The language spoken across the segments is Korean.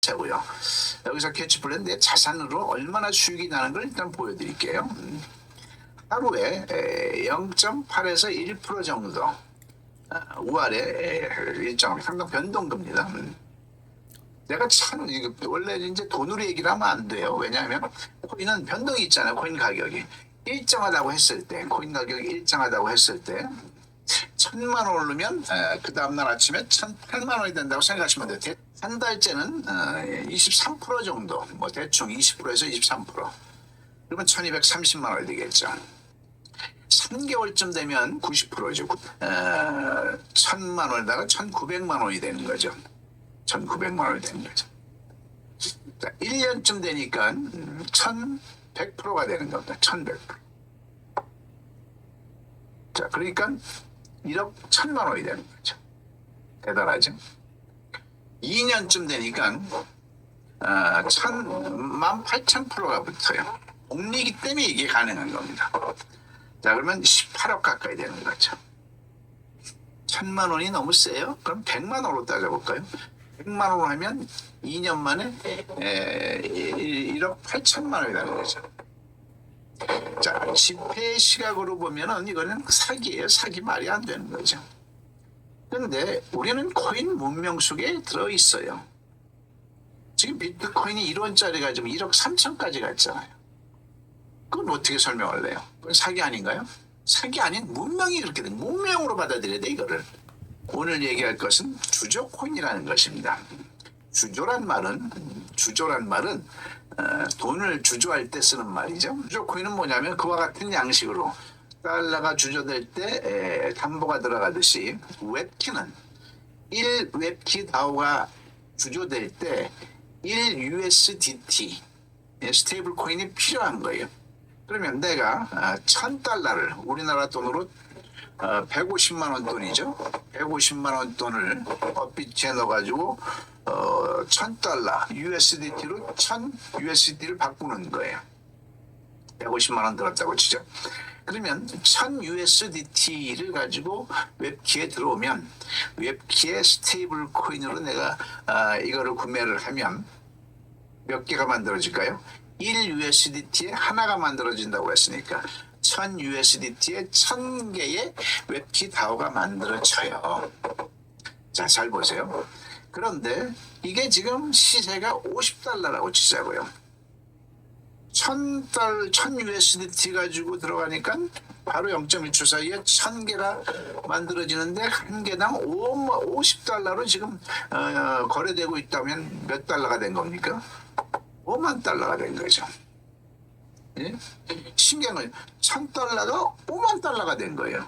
자고요. 여기서 캐치플랜드의 자산으로 얼마나 수익이 나는 걸 일단 보여드릴게요. 하루에 0.8에서 1% 정도 우아래 일정 상당 변동금입니다. 내가 참 원래 이제 돈으로 얘기를 하면 안 돼요. 왜냐하면 코인은 변동이 있잖아요. 코인 가격이 일정하다고 했을 때, 코인 가격이 일정하다고 했을 때 1,000만 원 오르면 그 다음날 아침에 1,008만 원이 된다고 생각하시면 돼요. 한 달째는 23% 정도, 뭐 대충 20%에서 23%. 그러면 1,230만 원이 되겠죠. 3개월쯤 되면 90%죠. 1,000만 원에다가 1,900만 원이 되는 거죠. 1,900만 원이 되는 거죠. 자, 1년쯤 되니까 1,100%가 되는 겁니다. 1,100%. 자, 그러니까 1억 1,000만 원이 되는 거죠. 대단하죠. 2년쯤 되니까 18,000%가 붙어요. 복리기 때문에 이게 가능한 겁니다. 자, 그러면 18억 가까이 되는 거죠. 1,000만 원이 너무 세요? 그럼 100만 원으로 따져볼까요? 100만 원으로 하면 2년 만에 1억 8천만 원이 되는 거죠. 자, 지폐 시각으로 보면은 이거는 사기예요. 사기 말이 안 되는 거죠. 그런데 우리는 코인 문명 속에 들어있어요. 지금 비트코인이 1원짜리가 지금 1억 3천까지 갔잖아요. 그건 어떻게 설명을 해요? 그건 사기 아닌가요? 사기 아닌 문명이 그렇게 된 문명으로 받아들여야 돼, 이거를. 오늘 얘기할 것은 주조 코인이라는 것입니다. 주조란 말은 돈을 주조할 때 쓰는 말이죠. 주조 코인은 뭐냐면 그와 같은 양식으로 달러가 주조될 때 담보가 들어가듯이 웹키는 1 웹키 다오가 주조될 때 1 USDT 스테이블 코인이 필요한 거예요. 그러면 내가 1,000달러를 우리나라 돈으로 150만 원 돈이죠. 150만 원 돈을 업비트에 넣어가지고 1,000달러 USDT로 1,000 USDT를 바꾸는 거예요. 150만 원 들었다고 치죠. 그러면 1,000 USDT를 가지고 웹키에 들어오면 웹키의 스테이블 코인으로 내가 이거를 구매를 하면 몇 개가 만들어질까요? 1 USDT에 하나가 만들어진다고 했으니까 1,000 USDT에 1,000개의 웹키 다오가 만들어져요. 자, 잘 보세요. 그런데 이게 지금 시세가 50달러라고 치자고요. 1,000 USDT 가지고 들어가니까 바로 0.1초 사이에 1,000개가 만들어지는데 한 개당 50달러로 지금 거래되고 있다면 몇 달러가 된 겁니까? 5만 달러가 된 거죠. 예? 신기한 거예요. 1,000달러가 5만 달러가 된 거예요.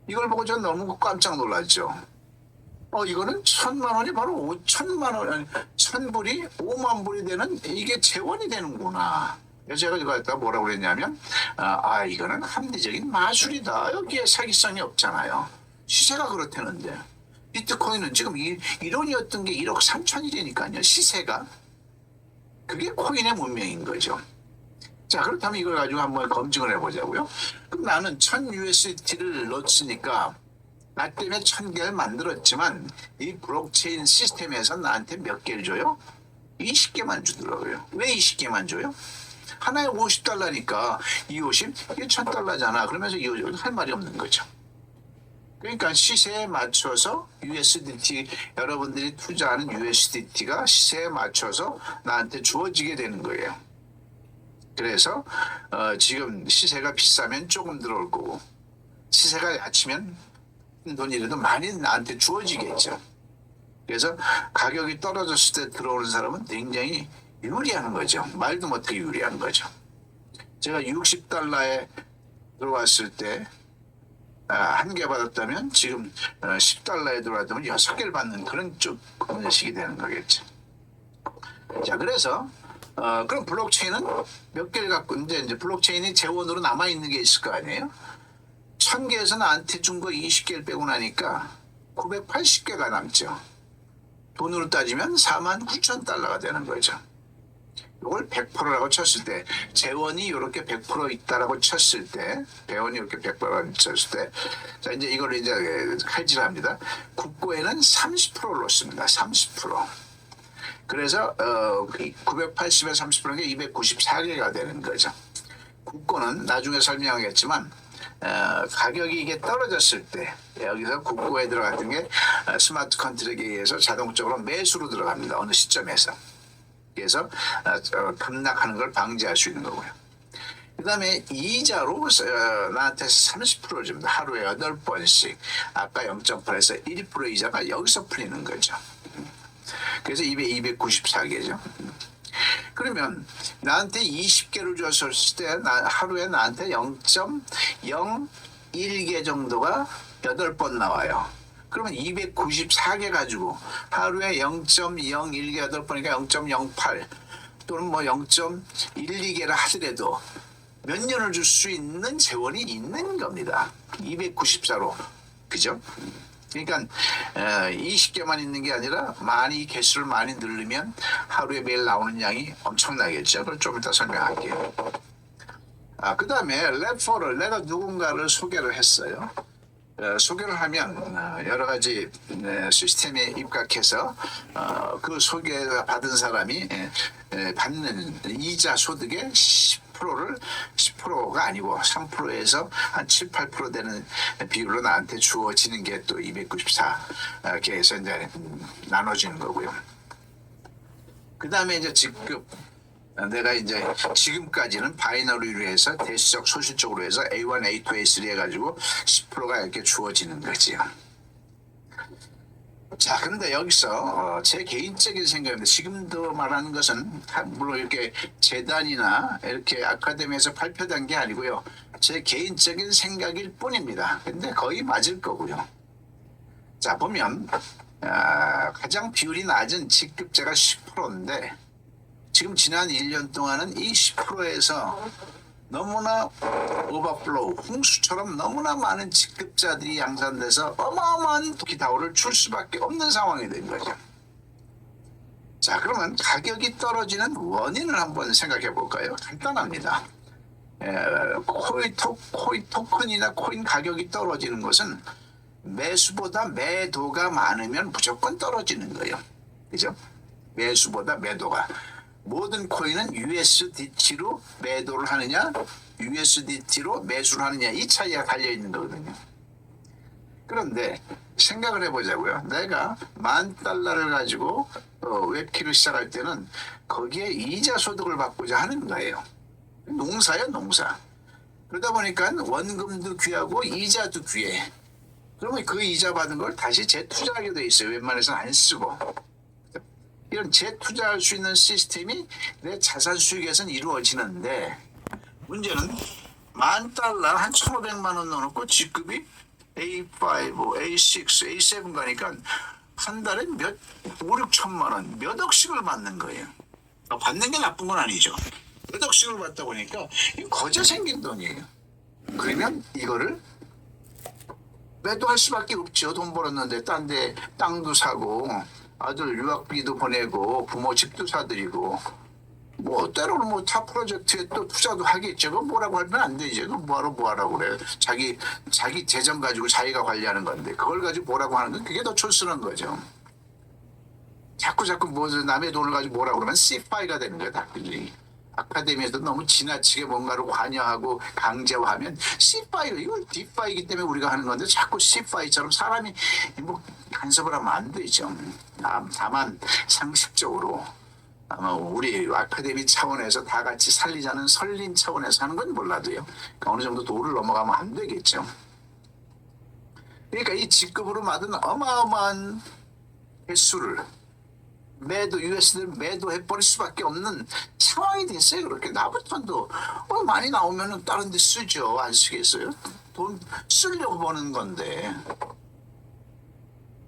이걸 보고 저는 너무 깜짝 놀랐죠. 이거는 1,000만 원이 바로 5천만 원, 1,000불이 5만 불이 되는 이게 재원이 되는구나. 그래서 제가 이거 갖다가 뭐라고 그랬냐면, 이거는 합리적인 마술이다. 여기에 사기성이 없잖아요. 시세가 그렇다는데. 비트코인은 지금 1원이었던 게 1억 3천이라니까요. 시세가. 그게 코인의 문명인 거죠. 자, 그렇다면 이걸 가지고 한번 검증을 해보자고요. 그럼 나는 1,000 USDT를 넣었으니까 나 때문에 1,000개를 만들었지만 이 블록체인 시스템에서 나한테 몇 개를 줘요? 20개만 주더라고요. 왜 20개만 줘요? 하나에 50달러니까 250, 이게 1,000달러잖아. 그러면서 할 말이 없는 거죠. 그러니까 시세에 맞춰서 USDT, 여러분들이 투자하는 USDT가 시세에 맞춰서 나한테 주어지게 되는 거예요. 그래서 지금 시세가 비싸면 조금 들어올 거고 시세가 낮으면 돈이라도 많이 나한테 주어지겠죠. 그래서 가격이 떨어졌을 때 들어오는 사람은 굉장히 유리한 거죠. 말도 못하게 유리한 거죠. 제가 60달러에 들어왔을 때 한 개 받았다면 지금 10달러에 들어왔다면 6개를 받는 그런 식이 되는 거겠죠. 자, 그래서 그럼 블록체인은 몇 개를 갖고 이제 블록체인이 재원으로 남아 있는 게 있을 거 아니에요? 1,000개에서 나한테 준 거 20개를 빼고 나니까 980개가 남죠. 돈으로 따지면 49,000달러가 되는 거죠. 이걸 100%라고 쳤을 때, 재원이 이렇게 100% 있다라고 쳤을 때, 재원이 이렇게 100%라고 쳤을 때, 자, 이제 이걸 이제 칼질합니다. 국고에는 30%를 넣습니다. 30%. 그래서 980에 30%는 게 294개가 되는 거죠. 국고는 나중에 설명하겠지만 가격이 이게 떨어졌을 때 여기서 국고에 들어갔던 게 스마트 컨트랙에 의해서 자동적으로 매수로 들어갑니다. 어느 시점에서. 그래서 급락하는 걸 방지할 수 있는 거고요. 그 다음에 이자로 나한테 30%를 줍니다. 하루에 8번씩. 아까 0.8에서 1% 이자가 여기서 풀리는 거죠. 그래서 294개죠. 그러면 나한테 20개를 줬을 때 하루에 나한테 0.01개 정도가 8번 나와요. 그러면 294개 가지고 하루에 0.01개 8번이니까 0.08 또는 뭐 0.12개를 하더라도 몇 년을 줄 수 있는 재원이 있는 겁니다. 294로. 그죠? 그러니까 20개만 있는 게 아니라 많이 개수를 많이 늘리면 하루에 매일 나오는 양이 엄청나겠죠. 그걸 좀 이따 설명할게요. 그 다음에 레퍼를 내가 누군가를 소개를 했어요. 소개를 하면 여러 가지 시스템에 입각해서 그 소개받은 사람이 받는 이자 소득의 10%가 아니고 3%에서 한 7, 8% 되는 비율로 나한테 주어지는 게 또 294개에서 이제 나눠지는 거고요. 그 다음에 이제 직급. 내가 이제 지금까지는 바이너리로 해서 대시적 소실적으로 해서 A1, A2, A3 해가지고 10%가 이렇게 주어지는 거지요. 자, 그런데 여기서 제 개인적인 생각인데 지금도 말하는 것은 물론 이렇게 재단이나 이렇게 아카데미에서 발표된 게 아니고요. 제 개인적인 생각일 뿐입니다. 근데 거의 맞을 거고요. 자, 보면 가장 비율이 낮은 직급제가 10%인데 지금 지난 1년 동안은 이 10%에서 너무나 오버플로우, 홍수처럼 너무나 많은 직급자들이 양산돼서 어마어마한 기타오를 줄 수밖에 없는 상황이 된 거죠. 자, 그러면 가격이 떨어지는 원인을 한번 생각해 볼까요? 간단합니다. 토큰이나 코인 가격이 떨어지는 것은 매수보다 매도가 많으면 무조건 떨어지는 거예요. 그죠? 매수보다 매도가. 모든 코인은 USDT로 매도를 하느냐 USDT로 매수를 하느냐 이 차이가 달려있는 거거든요. 그런데 생각을 해보자고요. 내가 $10,000를 가지고 웹키를 시작할 때는 거기에 이자 소득을 받고자 하는 거예요. 농사예요, 농사. 그러다 보니까 원금도 귀하고 이자도 귀해. 그러면 그 이자 받은 걸 다시 재투자하게 돼 있어요. 웬만해서는 안 쓰고. 이런 재투자할 수 있는 시스템이 내 자산 수익에서는 이루어지는데 문제는 $10,000 한 1,500만 원 넣어놓고 직급이 A5, A6, A7 가니까 한 달에 5, 6천만 원, 몇 억씩을 받는 거예요. 받는 게 나쁜 건 아니죠. 몇 억씩을 받다 보니까 거저 생긴 돈이에요. 그러면 이거를 매도할 수밖에 없죠. 돈 벌었는데 딴 데 땅도 사고 아들 유학비도 보내고 부모 집도 사드리고 뭐 때로는 뭐 타 프로젝트에 또 투자도 하겠죠. 그거 뭐라고 하면 안 되죠. 그거 뭐하라고 그래. 자기 재정 가지고 자기가 관리하는 건데 그걸 가지고 뭐라고 하는 건 그게 더 촌스러운 거죠. 자꾸 뭐 남의 돈을 가지고 뭐라고 그러면 C5가 되는 거야. 닭들이. 아카데미에서 너무 지나치게 뭔가를 관여하고 강제화하면 C5, 이건 D5이기 때문에 우리가 하는 건데 자꾸 C5처럼 사람이 뭐 간섭을 하면 안 되죠. 다만 상식적으로 아마 우리 아카데미 차원에서 다 같이 살리자는 설린 차원에서 하는 건 몰라도요. 그러니까 어느 정도 도를 넘어가면 안 되겠죠. 그러니까 이 직급으로 받은 어마어마한 횟수를 USD를 매도해버릴 수밖에 없는 상황이 됐어요. 그렇게 나부터도 많이 나오면 다른 데 쓰죠. 안 쓰겠어요? 돈 쓰려고 버는 건데.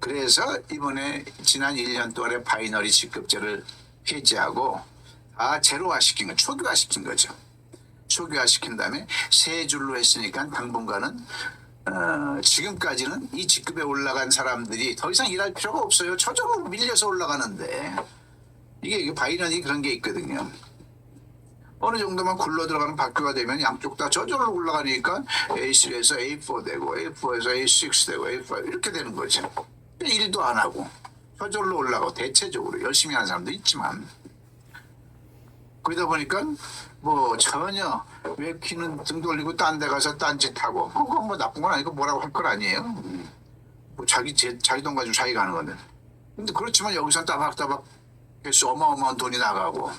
그래서 이번에 지난 1년 동안의 바이너리 직급제를 폐지하고 다 제로화시킨 거, 초기화시킨 거죠. 초기화시킨 다음에 세 줄로 했으니까 당분간은 지금까지는 이 직급에 올라간 사람들이 더 이상 일할 필요가 없어요. 저절로 밀려서 올라가는데 이게 바이너리 그런 게 있거든요. 어느 정도만 굴러 들어가는 박교가 되면 양쪽 다 저절로 올라가니까 A3에서 A4 되고 A4에서 A6 되고 A5 이렇게 되는 거죠. 일도 안 하고 저절로 올라가고 대체적으로 열심히 하는 사람도 있지만 그러다 보니까 뭐 전혀 웹키는 등 돌리고 딴 데 가서 딴짓 하고 그건 뭐 나쁜 건 아니고 뭐라고 할 건 아니에요. 뭐 자기 돈 가지고 자기가 하는 건데. 근데 그렇지만 여기서 따박따박 개수 어마어마한 돈이 나가고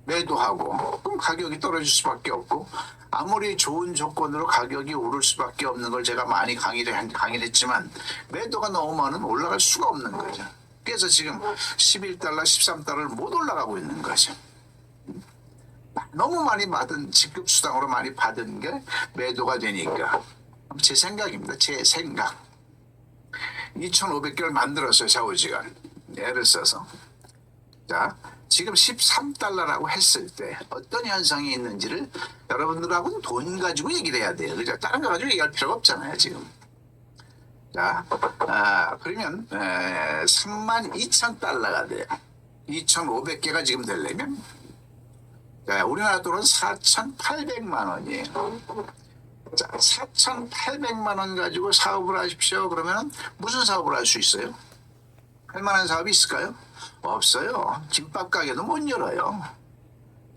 매도하고 그럼 가격이 떨어질 수밖에 없고 아무리 좋은 조건으로 가격이 오를 수밖에 없는 걸 제가 많이 강의를 했지만 매도가 너무 많으면 올라갈 수가 없는 거죠. 그래서 지금 11달러, 13달러를 못 올라가고 있는 거죠. 너무 많이 받은 직급수당으로 많이 받은 게 매도가 되니까 제 생각입니다. 제 생각. 2,500개를 만들었어요. 샤워지간. 예를 써서. 자, 지금 13달러라고 했을 때 어떤 현상이 있는지를 여러분들하고는 돈 가지고 얘기를 해야 돼요. 그죠? 다른 거 가지고 얘기할 필요가 없잖아요. 지금. 자, 그러면 32,000달러가 돼요. 2,500개가 지금 되려면 자, 우리나라 돈은 4,800만 원이에요. 자, 4,800만 원 가지고 사업을 하십시오. 그러면 무슨 사업을 할 수 있어요? 할 만한 사업이 있을까요? 없어요. 김밥 가게도 못 열어요.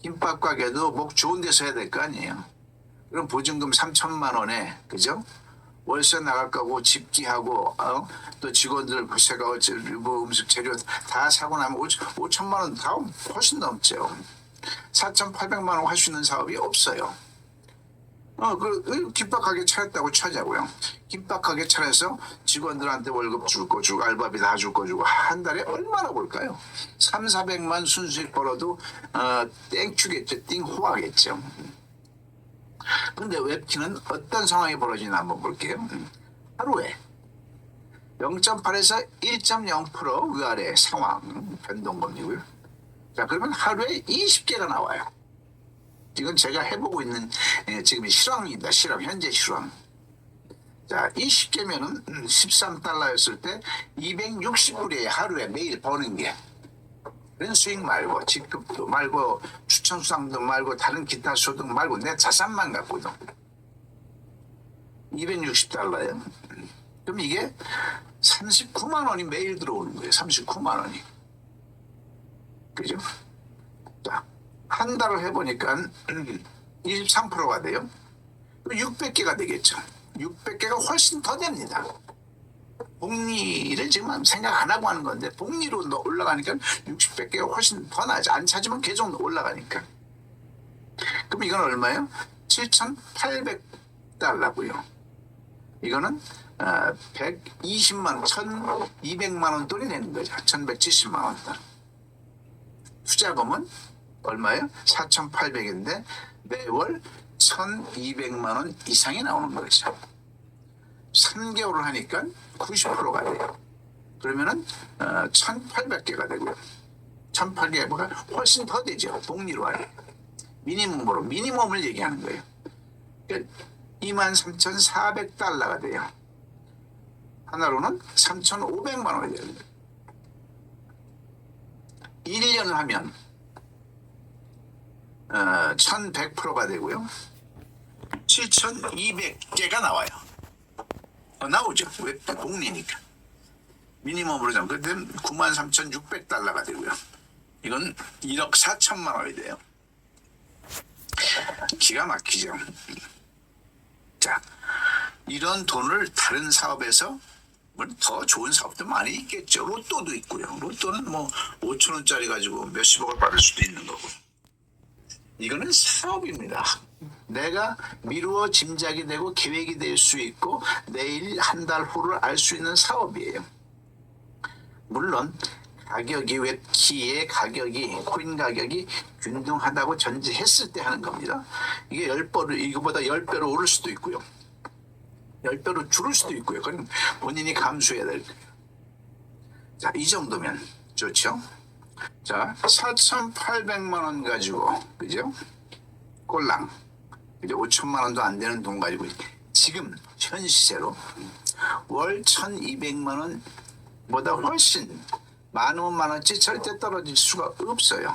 김밥 가게도 목 좋은 데서 해야 될 거 아니에요. 그럼 보증금 3천만 원에, 그죠? 월세 나갈 거고 집기하고 또 직원들 세가 뭐 음식 재료 다 사고 나면 5천만 원 다 훨씬 넘죠. 4,800만 원 할 수 있는 사업이 없어요. 김밥 가게 차렸다고 찾자고요. 김밥 가게 차려서 직원들한테 월급 줄 거 주고 알바비 다 줄 거 주고 한 달에 얼마나 벌까요? 3,400만 순수익 벌어도 땡큐겠죠. 띵호하겠죠. 근데 웹키는 어떤 상황이 벌어지나 한번 볼게요. 하루에 0.8에서 1.0% 위아래 상황 변동금리고요. 자, 그러면 하루에 20개가 나와요. 이건 제가 해보고 있는 지금 실황입니다. 실황, 현재 실황. 자, 20개면은 13달러였을 때 260불이에요. 하루에 매일 버는 게. 그런 수익 말고 직급도 말고 추천수당도 말고 다른 기타 소득 말고 내 자산만 갖고도 260달러예요. 그럼 이게 39만 원이 매일 들어오는 거예요. 39만 원이. 그죠? 자, 한 달을 해보니까 23%가 돼요. 600개가 되겠죠. 600개가 훨씬 더 됩니다. 복리를 지금 생각 안 하고 하는 건데 복리로 올라가니까 60개가 훨씬 더 나죠. 안 찾으면 계속 올라가니까. 그럼 이건 얼마예요? 7,800달러고요. 이거는 120만 원, 1,200만 원 돈이 되는 거죠. 1,170만 원 돈. 투자금은 얼마예요? 4,800인데 매월 1,200만 원 이상이 나오는 거죠. 3개월을 하니까 90%가 돼요. 그러면은 1,800개가 되고요. 1,800개가 훨씬 더 되죠. 복리로 하래. 미니멈으로 미니멈을 얘기하는 거예요. 그러니까 23,400달러가 돼요. 하나로는 3,500만 원이 돼요. 1년을 하면 1,100%가 되고요. 7,200개가 나와요. 나오죠. 왜? 복리니까. 미니멈으로 잡으면 그때 93,600달러가 되고요. 이건 1억 4천만 원이 돼요. 기가 막히죠. 자, 이런 돈을 다른 사업에서 더 좋은 사업도 많이 있겠죠. 로또도 있고요. 로또는 뭐 5천 원짜리 가지고 몇십억을 받을 수도 있는 거고. 이거는 사업입니다. 내가 미루어 짐작이 되고 계획이 될 수 있고 내일 한 달 후를 알 수 있는 사업이에요. 물론 가격이 웹키의 가격이 코인 가격이 균등하다고 전제했을 때 하는 겁니다. 이게 10배로 이거보다 10배로 오를 수도 있고요. 10배로 줄을 수도 있고요. 그건 본인이 감수해야 될 거예요. 자, 이 정도면 좋죠. 자, 4,800만 원 가지고 그죠? 꼴랑 이제 5천만 원도 안 되는 돈 가지고 지금 현 시세로 월 1,200만 원보다 훨씬 많으면 많았지 절대 떨어질 수가 없어요.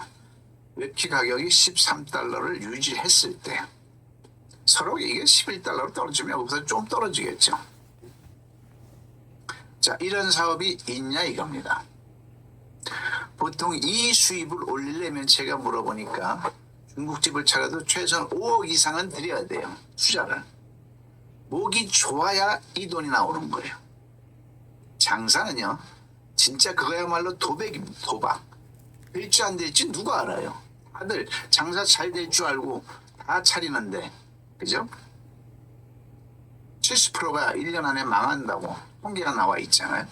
웹키 가격이 13달러를 유지했을 때 서로 이게 11달러로 떨어지면 여기서 좀 떨어지겠죠. 자, 이런 사업이 있냐 이겁니다. 보통 이 수입을 올리려면 제가 물어보니까 중국집을 차려도 최소한 5억 이상은 드려야 돼요. 투자를. 목이 좋아야 이 돈이 나오는 거예요. 장사는요. 진짜 그거야말로 도박입니다. 도박. 될지 안 될지 누가 알아요. 다들 장사 잘 될 줄 알고 다 차리는데 그죠? 70%가 1년 안에 망한다고 통계가 나와 있잖아요.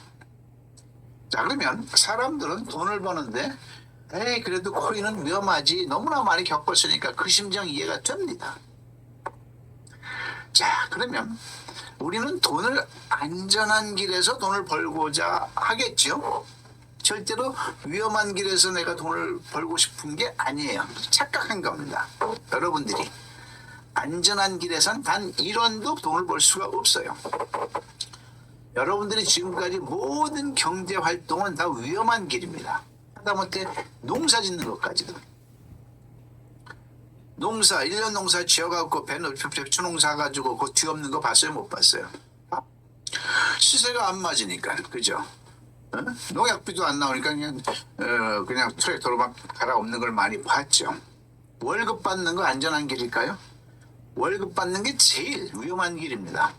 자, 그러면 사람들은 돈을 버는데 에이 그래도 코인은 위험하지 너무나 많이 겪었으니까 그 심정 이해가 됩니다. 자, 그러면 우리는 돈을 안전한 길에서 돈을 벌고자 하겠죠. 절대로 위험한 길에서 내가 돈을 벌고 싶은 게 아니에요. 착각한 겁니다. 여러분들이 안전한 길에선 단 1원도 돈을 벌 수가 없어요. 여러분들이 지금까지 모든 경제 활동은 다 위험한 길입니다. 하다못해 농사 짓는 것까지도. 농사 1년 농사 지어갖고 배추 농사 가지고 그 뒤엎는 거 봤어요? 못 봤어요? 시세가 안 맞으니까 그죠? 어? 농약비도 안 나오니까 그냥 트랙터로 막 갈아엎는 걸 많이 봤죠. 월급 받는 거 안전한 길일까요? 월급 받는 게 제일 위험한 길입니다.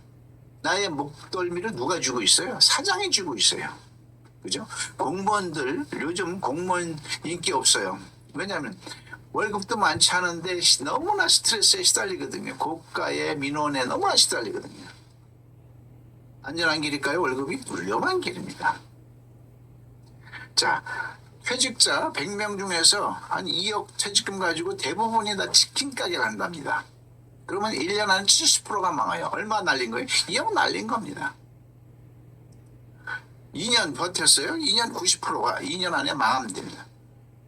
나의 목덜미를 누가 주고 있어요? 사장이 주고 있어요. 그죠? 공무원들 요즘 공무원 인기 없어요. 왜냐하면 월급도 많지 않은데 너무나 스트레스에 시달리거든요. 고가의 민원에 너무나 시달리거든요. 안전한 길일까요? 월급이? 위험한 길입니다. 자, 퇴직자 100명 중에서 한 2억 퇴직금 가지고 대부분이 다 치킨 가게를 한답니다. 그러면 1년 안에 70%가 망해요. 얼마 날린 거예요? 2억 날린 겁니다. 2년 버텼어요? 2년 90%가 2년 안에 망하면 됩니다.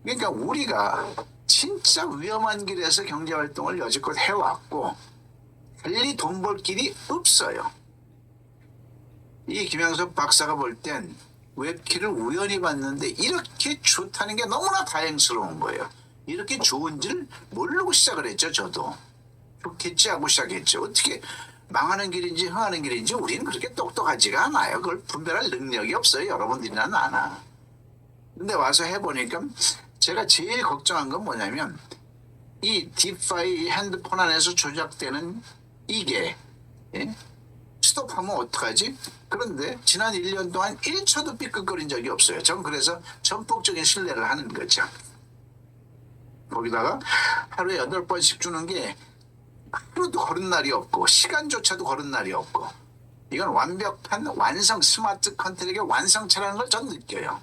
그러니까 우리가 진짜 위험한 길에서 경제활동을 여지껏 해왔고 달리 돈 벌 길이 없어요. 이 김영석 박사가 볼 땐 웹키를 우연히 봤는데 이렇게 좋다는 게 너무나 다행스러운 거예요. 이렇게 좋은지를 모르고 시작을 했죠. 저도. 좋겠지 하고 시작했죠. 어떻게 망하는 길인지 흥하는 길인지 우리는 그렇게 똑똑하지가 않아요. 그걸 분별할 능력이 없어요. 여러분들이나 나나. 근데 와서 해보니까 제가 제일 걱정한 건 뭐냐면 이 딥파이 핸드폰 안에서 조작되는 이게 스톱하면 어떡하지? 그런데 지난 1년 동안 1초도 삐끗거린 적이 없어요. 전 그래서 전폭적인 신뢰를 하는 거죠. 거기다가 하루에 8번씩 주는 게 하루도 걸은 날이 없고 시간조차도 걸은 날이 없고 이건 완벽한 완성 스마트 컨트롤의 완성체라는 걸 전 느껴요.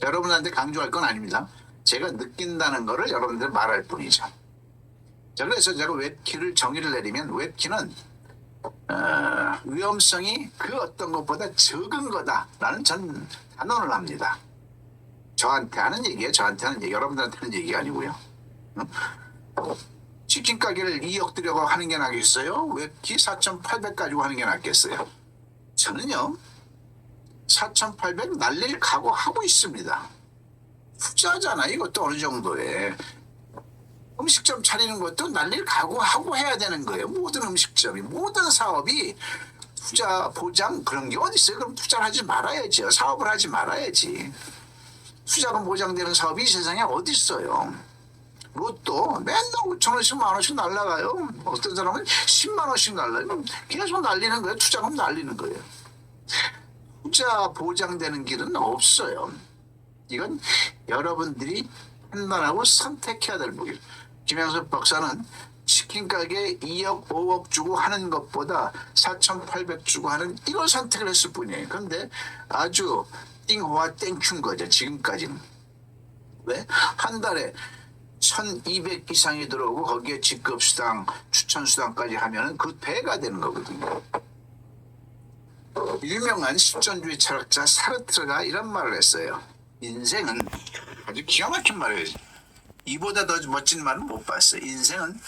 여러분한테 강조할 건 아닙니다. 제가 느낀다는 거를 여러분들 말할 뿐이죠. 자, 그래서 제가 웹키를 정의를 내리면 웹키는 위험성이 그 어떤 것보다 적은 거다라는 전 단언을 합니다. 저한테 하는 얘기예요. 저한테 하는 얘기. 여러분들한테 하는 얘기가 아니고요. 치킨 가게를 2억 들여고 하는 게 낫겠어요? 웹키 4,800 가지고 하는 게 낫겠어요? 저는요. 4,800 날릴 각오하고 있습니다. 투자잖아. 이것도 어느 정도에. 음식점 차리는 것도 날릴 각오하고 해야 되는 거예요. 모든 음식점이. 모든 사업이 투자 보장 그런 게 어디 있어요? 그럼 투자를 하지 말아야지. 사업을 하지 말아야지. 투자금 보장되는 사업이 이 세상에 어디 있어요? 로또 맨날 5,000원씩 10,000원씩 날라가요. 어떤 사람은 100,000원씩 날라요. 계속 날리는 거예요. 투자금 날리는 거예요. 투자 보장되는 길은 없어요. 이건 여러분들이 판단하고 선택해야 될 부분. 김영석 박사는 치킨 가게 2억 5억 주고 하는 것보다 4,800 주고 하는 이걸 선택을 했을 뿐이에요. 그런데 아주 띵호와 땡춘 거죠. 지금까지는. 왜? 한 달에 1,200 이상이 들어오고 거기에 직급수당, 추천수당까지 하면 그 배가 되는 거거든요. 유명한 실존주의 철학자 사르트르가 이런 말을 했어요. 인생은 아주 기가 막힌 말이에요. 이보다 더 멋진 말은 못 봤어요. 인생은